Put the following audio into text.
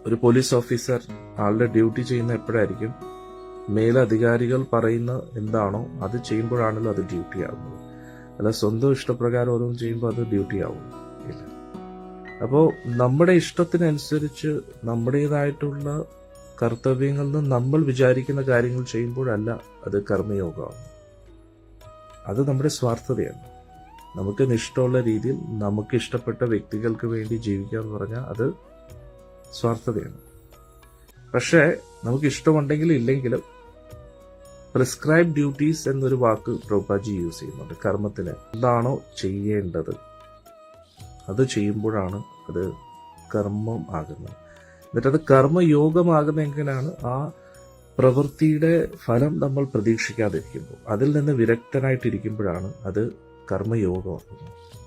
ഒരു police officer ആളുടെ duty ചെയ്യുന്ന എപ്പോഴായിരിക്കും? മേലധികാരികൾ പറയുന്ന എന്താണോ അത് ചെയ്യുമ്പോഴാണല്ലോ അത് ഡ്യൂട്ടി ആവുന്നത്. അല്ല സ്വന്തം ഇഷ്ടപ്രകാരം ഓരോന്നും ചെയ്യുമ്പോൾ അത് ഡ്യൂട്ടി ആവും ഇല്ല. അപ്പോൾ നമ്മുടെ ഇഷ്ടത്തിനനുസരിച്ച് നമ്മുടേതായിട്ടുള്ള കർത്തവ്യങ്ങളിൽ നിന്ന് നമ്മൾ വിചാരിക്കുന്ന കാര്യങ്ങൾ ചെയ്യുമ്പോഴല്ല അത് കർമ്മയോഗമാണ്. അത് നമ്മുടെ സ്വാർത്ഥതയാണ്. നമുക്ക് ഇഷ്ടമുള്ള രീതിയിൽ നമുക്ക് ഇഷ്ടപ്പെട്ട വ്യക്തികൾക്ക് വേണ്ടി ജീവിക്കുക എന്ന് പറഞ്ഞാൽ അത് സ്വാർത്ഥതയാണ്. പക്ഷേ നമുക്ക് ഇഷ്ടമുണ്ടെങ്കിലും ഇല്ലെങ്കിലും പ്രിസ്ക്രൈബ് ഡ്യൂട്ടീസ് എന്നൊരു വാക്ക് പ്രഭുപാദി യൂസ് ചെയ്യുന്നുണ്ട്. കർമ്മത്തിന് എന്താണോ ചെയ്യേണ്ടത് അത് ചെയ്യുമ്പോഴാണ് അത് കർമ്മം ആകുന്നത്. എന്നിട്ടത് കർമ്മയോഗമാകുന്ന എങ്ങനെയാണ്? ആ പ്രവൃത്തിയുടെ ഫലം നമ്മൾ പ്രതീക്ഷിക്കാതിരിക്കുമ്പോൾ, അതിൽ നിന്ന് വിരക്തനായിട്ടിരിക്കുമ്പോഴാണ് അത് കർമ്മയോഗമാകുന്നത്.